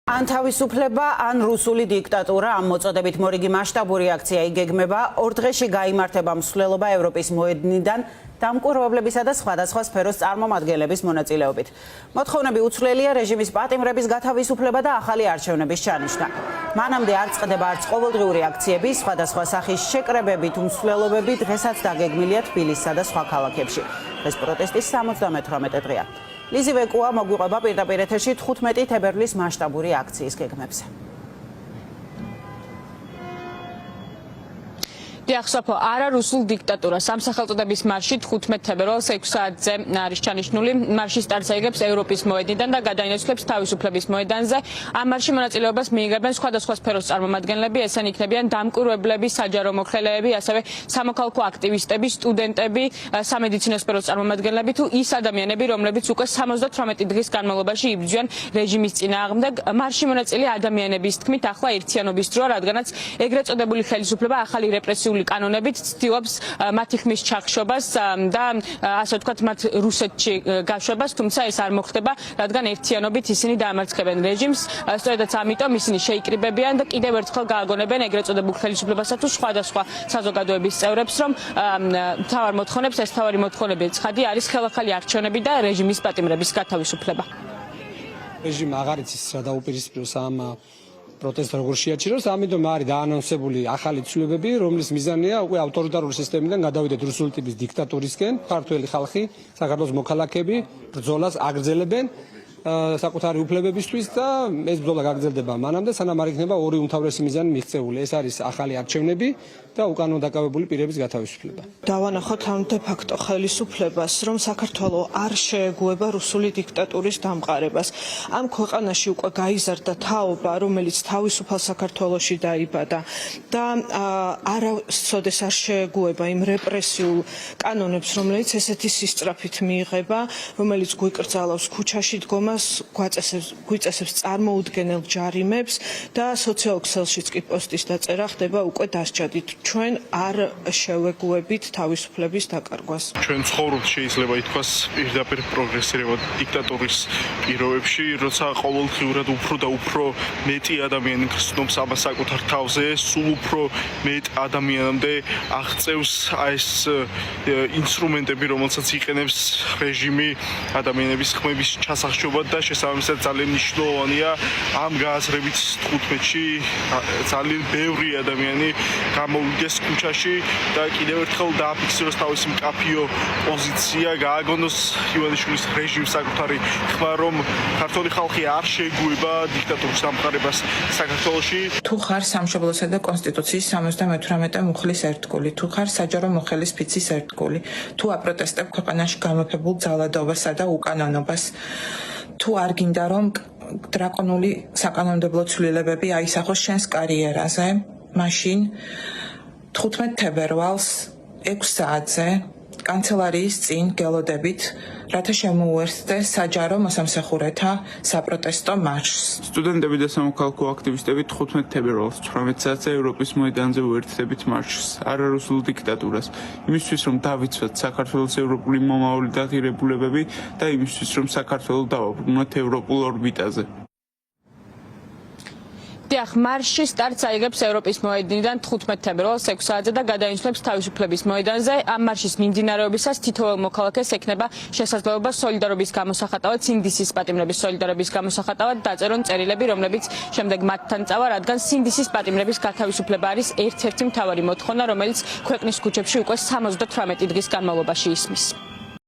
ან თავისუფლება, ან რუსული დიქტატურა ამ მოწოდებით მორიგი მასშტაბური აქცია იგეგმება. 2 დღეში გაიმართება მსვლელობა ევროპის მოედნიდან დამკვირვებლებისა და სხვადასხვა სფეროს წარმომადგენლების მონაწილეობით. მოთხოვნები უცვლელია რეჟიმის პატიმრების გათავისუფლება და ახალი არჩევნების ჩანიშვნა. მანამდე არ წყდება არც ყოველდღიური აქციები, სხვადასხვა სახის შეკრებებით, მსვლელობები დღესაც დაგეგმილია თბილისსა და სხვა ქალაქებში. დღეს პროტესტის 78 დღეა. ლიზი ვეკუა მოგვიყვება პირდაპირ ეთერში 15 თებერვლის მასშტაბური აქციის გეგმებზე. Დიახსაფო, არა რუსულ დიქტატურა სამსახელწოდების მარში 15 თებერვალს 6 საათზე არის ჩანიშნული. მარში სტარტს აიღებს ევროპის მოედნიდან და გადაინაცვლებს თავისუფლების მოედანზე. ამ მარში მონაწილეობას მიიღებენ სხვადასხვა სფეროს წარმომადგენლები, ესენი იქნებიან დამკვირვებლები, საჯარო მოხელეები, ასევე სამოქალაქო აქტივისტები, სტუდენტები, სამედიცინო სფეროს წარმომადგენლები თუ ის ადამიანები, რომლებიც უკვე 78 დღის განმავლობაში იბრძვიან რეჟიმის წინააღმდეგ. მარში მონაწილე ადამიანების თქმით, ახლა ერთიანობის დროა, რადგანაც ეგრეთ წოდებული ხელისუფლება ახალი რეპრესიული კანონებით ცდილობს მათი ხმის ჩახშობას და ასე ვთქვათ მათ რუსეთში გაშვებას, თუმცა ეს არ მოხდება, რადგან ერთიანობით ისინი დაამარცხებენ რეჟიმს. სწორედაც ამიტომ ისინი შეიკრიბებიან და კიდევ ერთხელ გააგონებენ ეგრეთ წოდებულ ხელისუფლებას თუ სხვადასხვა საზოგადოების წევრებს, რომ მთავარ მოთხოვნებს ეს მთავარი მოთხოვნები ცხადი არის ხელახალი არჩევნები და რეჟიმის პატიმრების გათავისუფლება. რეჟიმ აღარ იცის რა დაუპირისპიროს ამ პროტესტს როგორ შეაჩეროს, ამიტომ არის დაანონსებული ახალი ცვლილებები, რომლის მიზანია უკვე ავტორიტარული სისტემიდან გადავიდეთ რუსული ტიპის დიქტატურისკენ. ქართველი ხალხი, საქართველოს მოქალაქეები ბრძოლას აგრძელებენ საკუთარი უფლებებისთვის და ეს ბრძოლა გაგრძელდება მანამდე, სანამ არ იქნება ორი უმთავრესი მიზანი მიღწეული. ეს არის ახალი არჩევნები და უკანონო დაკავებული პირების გათავისუფლება. დავანახოთ ამ დე ფაქტო ხელისუფლებას, რომ საქართველო არ შეეგუება რუსული დიქტატურის დამყარებას. ამ ქვეყანაში უკვე გაიზარდა თაობა, რომელიც თავისუფალ საქართველოში დაიბადა და არასოდეს არ შეეგუება იმ რეპრესიულ კანონებს, რომელიც ესეთი სისწრაფით მიიღება, რომელიც გვიკრძალავს ქუჩაში დგომას, გვიწესებს წარმოუდგენელ ჯარიმებს და სოციალურ ქსელშიც კი პოსტის დაწერა ხდება უკვე დასჯადით. ჩვენ არ შევეგუებით თავისუფლების დაკარგვას. ჩვენ ცხოვრობთ შეიძლება ითქვას პირდაპირ პროგრესირებად დიქტატურის პირობებში, როცა ყოველდღიურად უფრო და უფრო მეტი ადამიანი გრძნობს ამას საკუთარ თავზე, სულ უფრო მეტ ადამიანამდე აღწევს ეს ინსტრუმენტები, რომელსაც იყენებს რეჟიმი ადამიანების ხმების ჩასახშობად და შესაბამისად ძალიან მნიშვნელოვანია ამ გააზრებით 15-ში ძალიან ბევრი ადამიანი გამოვიდეს ქუჩაში და კიდევ ერთხელ დააფიქსიროს თავისი მკაფიო პოზიცია, გააგონოს ივანიშვილის რეჟიმს საკუთარი ხმა, რომ ქართული ხალხი არ შეეგუება დიქტატურის დამყარებას საქართველოში. თუ ხარ სამშობლოსა და კონსტიტუციის 78 მუხლის ერთგული, თუ ხარ საჯარო მოხელის ფიცის ერთგული, თუ აპროტესტებ ქვეყანაში გამეფებულ ძალადობასა და უკანონობას, თუ არ გინდა რომ დრაკონული საკანონმდებლო ცვლილებები აისახოს შენს კარიერაზე, მაშინ 15 თებერვალს 6 საათზე კანცელარიის წინ გელოდებით, რათა შემოუერთდე საჯარო მოსამსახურეთა საპროტესტო მარშს. სტუდენტები და სამოქალაქო აქტივისტები 15 თებერვალს 18 საათზე ევროპის მოედანზე უერთდებით მარშს, არა რუსულ დიქტატურას, იმისთვის რომ დავიცვათ საქართველოს ევროპული მომავალი და ღირებულებები და იმისთვის რომ საქართველოს დავაბრუნოთ ევროპულ ორბიტაზე. დიახ, მარში სტარტს აიღებს ევროპის მოედნიდან 15 თებერვალს 6 საათზე და გადაინაცვლებს თავისუფლების მოედანზე. ამ მარშის მიმდინარეობისას თითოეულ მოქალაქეს ექნება შესაძლებლობა სოლიდარობის გამოსახატავად, სინდისის პატიმრების სოლიდარობის გამოსახატავად დაწერონ წერილები, რომლებიც შემდეგ მათთან წავა, რადგან სინდისის პატიმრების გათავისუფლება არის ერთ-ერთი მთავარი მოთხოვნა, რომელიც ქვეყნის ქუჩებში უკვე 78 დღის განმავლობაში ისმის.